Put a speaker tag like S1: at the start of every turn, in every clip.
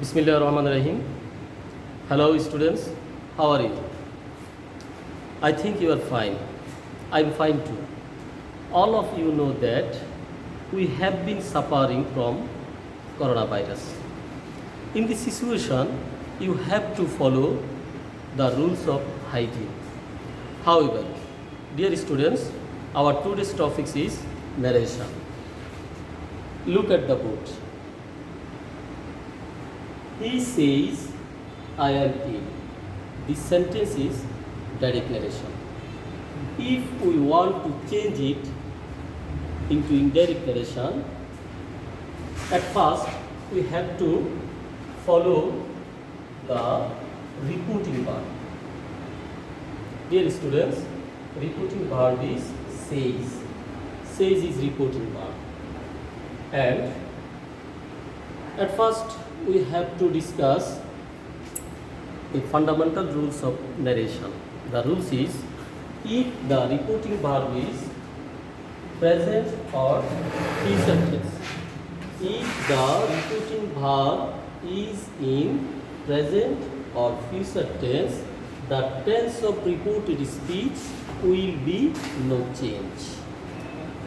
S1: Bismillahirrahmanirrahim. Hello students, how are you? I think you are fine. I'm fine too. All of you know that we have been suffering from coronavirus. In this situation, you have to follow the rules of hygiene. However, dear students, our today's topic is narration. Look at the board. He says, I am ill. This sentence is direct narration. If we want to change it into indirect narration, at first we have to follow the reporting verb. Dear students, reporting verb is says. Says is reporting verb. And at first we have to discuss the fundamental rules of narration. The rules is, if the reporting verb is present or future tense. If the reporting verb is in present or future tense, the tense of reported speech will be no change.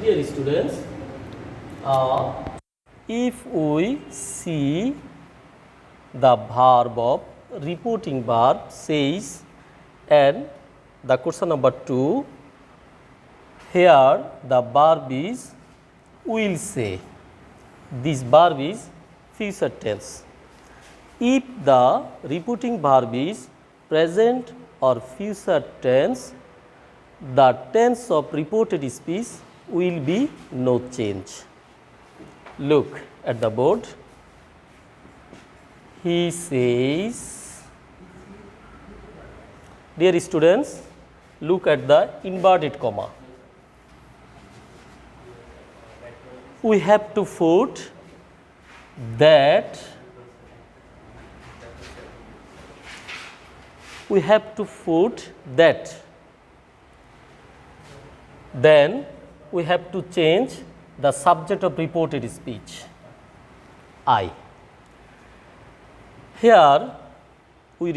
S1: Dear students, if we see the verb of reporting verb says and the question number 2, here the verb is will say. This verb is future tense. If the reporting verb is present or future tense, the tense of reported speech will be no change. Look at the board. He says, dear students, look at the inverted comma. We have to put that, then we have to change the subject of reported speech, I. Here we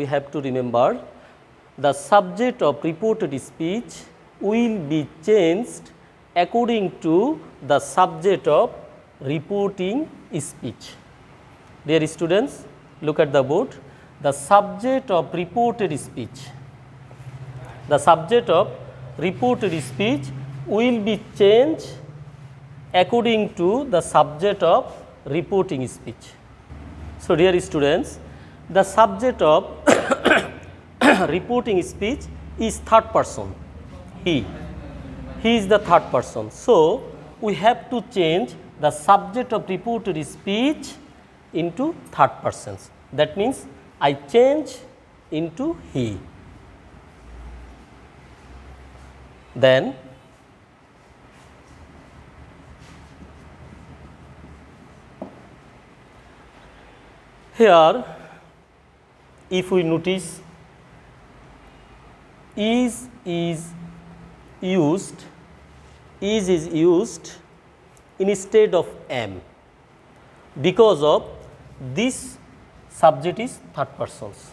S1: have to remember the subject of reported speech will be changed according to the subject of reporting speech. Dear students, look at the board. The subject of reported speech. The subject of reported speech will be changed according to the subject of reporting speech. So, dear students, the subject of reporting speech is third person, he. He is the third person. So, we have to change the subject of reported speech into third persons. That means I change into he. Then here, if we notice, is used instead of am, because of this subject is third persons.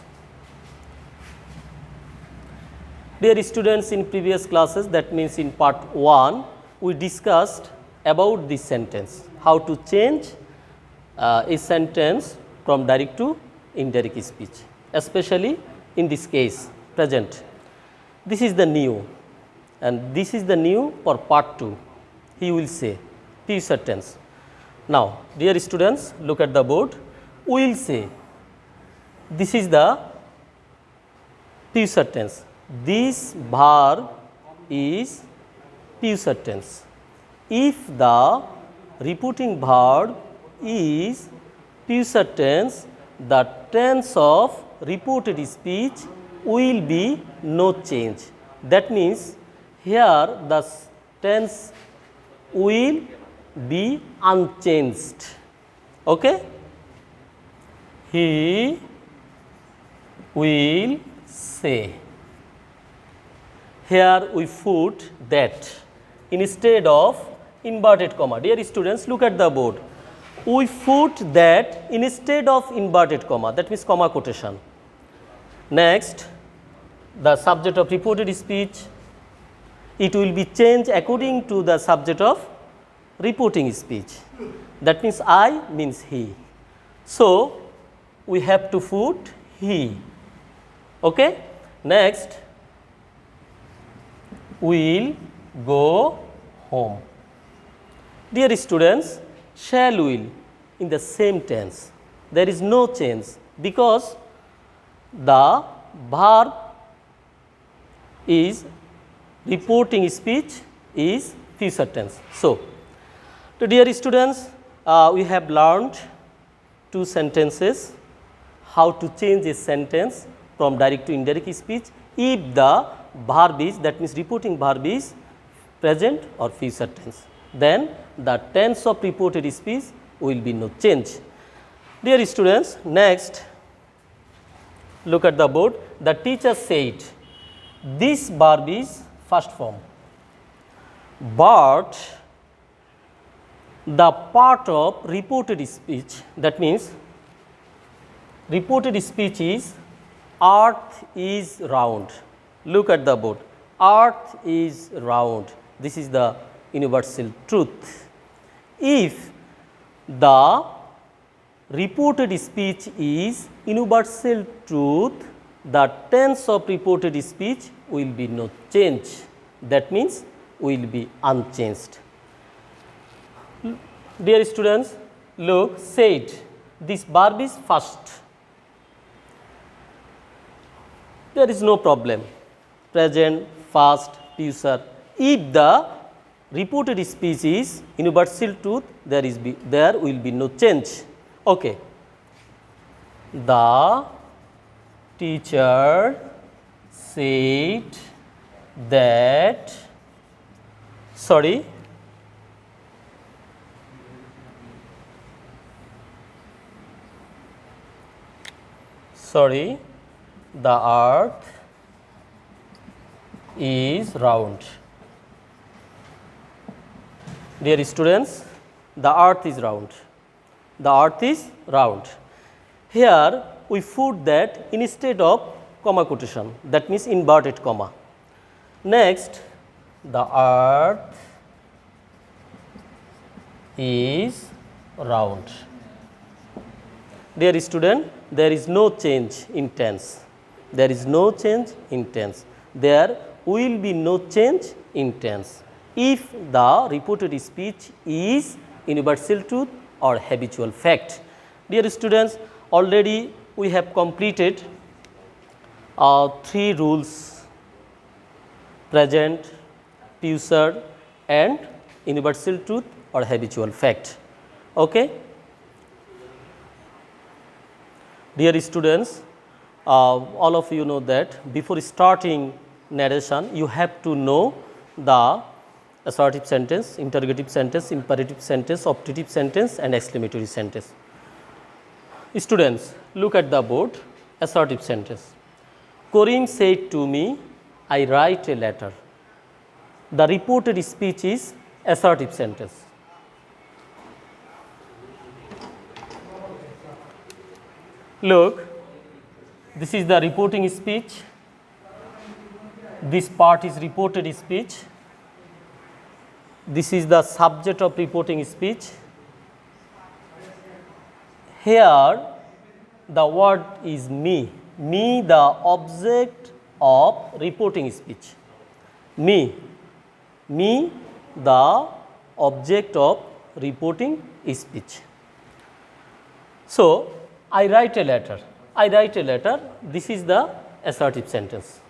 S1: Dear students, in previous classes, that means in part 1, we discussed about this sentence, how to change a sentence from direct to indirect speech, especially in this case present. This is the new and this is the new for part 2. He will say future tense. Now, dear students, look at the board. Will say, this is the future tense. This verb is future tense. If the reporting verb is future tense, the tense of reported speech will be no change. That means here the tense will be unchanged. Okay? He will say. Here we put that instead of inverted comma. Dear students, look at the board. we put that instead of inverted comma, that means comma quotation. Next, the subject of reported speech, it will be changed according to the subject of reporting speech. That means I means he. So, we have to put he. Okay? Next, we will go home. Dear students, shall will in the same tense. There is no change because the verb is reporting speech is future tense. So, to dear students, we have learned two sentences, how to change a sentence from direct to indirect speech if the verb is, that means reporting verb is present or future tense. Then the tense of reported speech will be no change. Dear students, next look at the board. The teacher said this verb is first form, but the part of reported speech, that means reported speech is earth is round. Look at the board, earth is round. This is the universal truth. If the reported speech is universal truth, the tense of reported speech will be no change. That means will be unchanged. Dear students, look, said, this verb is first. There is no problem, present, past, future. If the reported speech is universal truth, there will be no change. Okay. The teacher said that, sorry, the earth is round. Dear students, the earth is round. The earth is round. Here we put that instead of comma quotation, that means inverted comma. Next, the earth is round. Dear student, there is no change in tense. There is no change in tense. There will be no change in tense if the reported speech is universal truth or habitual fact. Dear students, already we have completed 3 rules: present, future and universal truth or habitual fact. Okay? Dear students, all of you know that before starting narration, you have to know the assertive sentence, interrogative sentence, imperative sentence, optative sentence and exclamatory sentence. Students, look at the board. Assertive sentence. Karim said to me, I write a letter. The reported speech is assertive sentence. Look, this is the reporting speech. This part is reported speech. This is the subject of reporting speech. Here the word is me. Me, the object of reporting speech. Me, the object of reporting speech. So, I write a letter. I write a letter. This is the assertive sentence.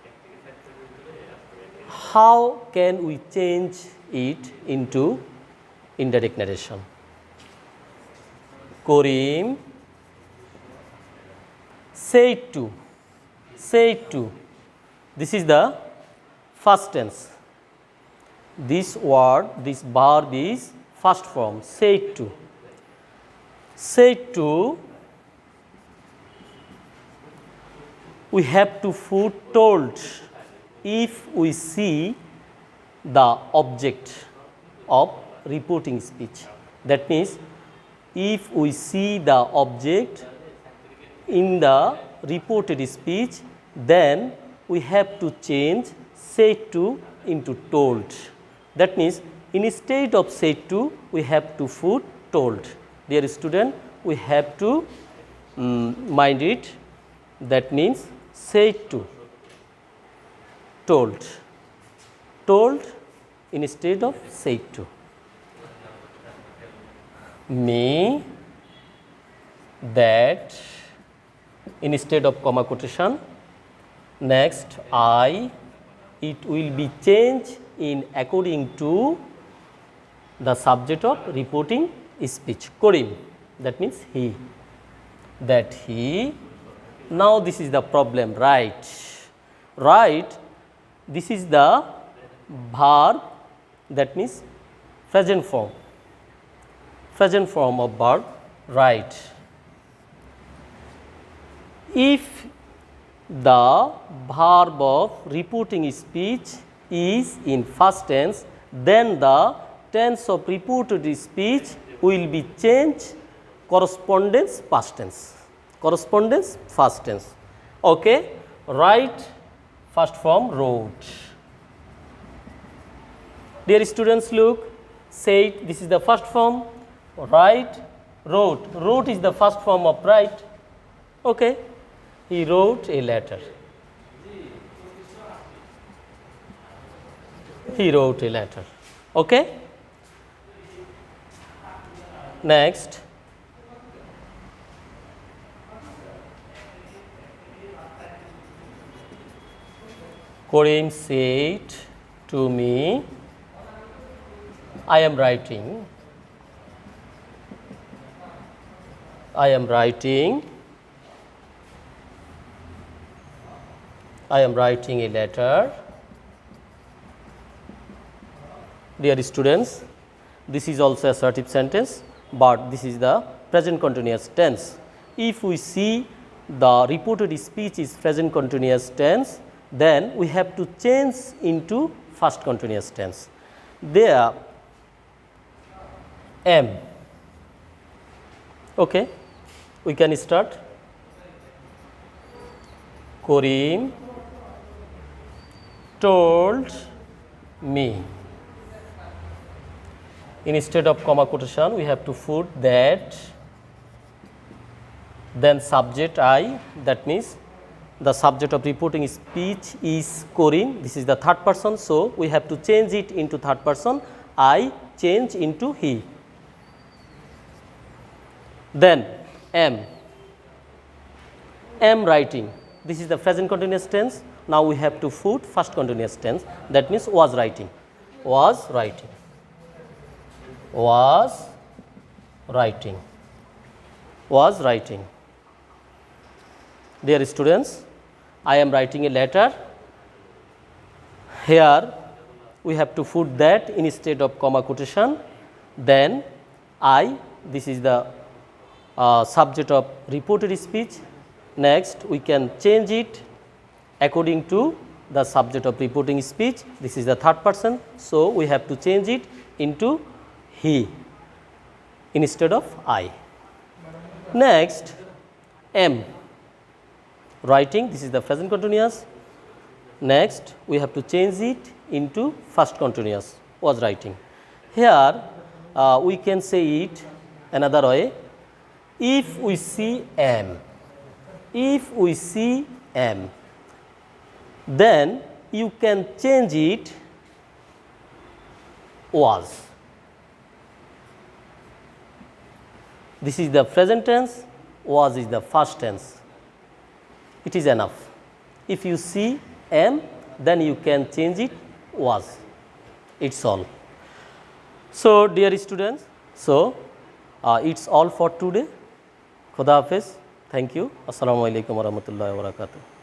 S1: How can we change it into indirect narration? Karim said to. This is the first tense. This word, this verb is first form, said to. Said to, we have to put told if we see the object of reporting speech. That means if we see the object in the reported speech, then we have to change said to into told. That means, instead of said to, we have to put told. Dear student, we have to mind it. That means said to, told, told instead of said to. Me that instead of comma quotation. Next, I, it will be changed in according to the subject of reporting speech. Korim, that means he. That he. Now this is the problem, right? Right, this is the verb, that means present form. Present form of verb, right. If the verb of reporting speech is in first tense, then the tense of reported speech will be changed correspondence past tense. Correspondence past tense. Okay, write first form wrote. Dear students, look, said, this is the first form, write, wrote. Wrote is the first form of write. Okay. He wrote a letter. He wrote a letter. Okay. Next. Korim said to me, I am writing. I am writing. I am writing a letter. Dear students, this is also assertive sentence, but this is the present continuous tense. If we see the reported speech is present continuous tense, then we have to change into first continuous tense. There am. Okay, we can start. Korim told me. Instead of comma quotation, we have to put that, then subject I, that means the subject of reporting speech is Korim. This is the third person, so we have to change it into third person. I change into he. Then am. Am writing. This is the present continuous tense. Now we have to put first continuous tense, that means was writing. Was writing. Was writing. Was writing. Dear students, I am writing a letter. Here we have to put that instead of comma quotation. Then I, this is the subject of reported speech. Next, we can change it according to the subject of reporting speech. This is the third person, so we have to change it into he instead of I. Next, am writing. This is the present continuous. Next, we have to change it into first continuous, was writing. Here we can say it another way. If we see am, if we see am, then you can change it was. This is the present tense, was is the first tense. It is enough. If you see am, then you can change it was. It's all. So, dear students, so it's all for today. Khuda Hafiz. Thank you. Assalamu alaikum warahmatullahi wabarakatuh.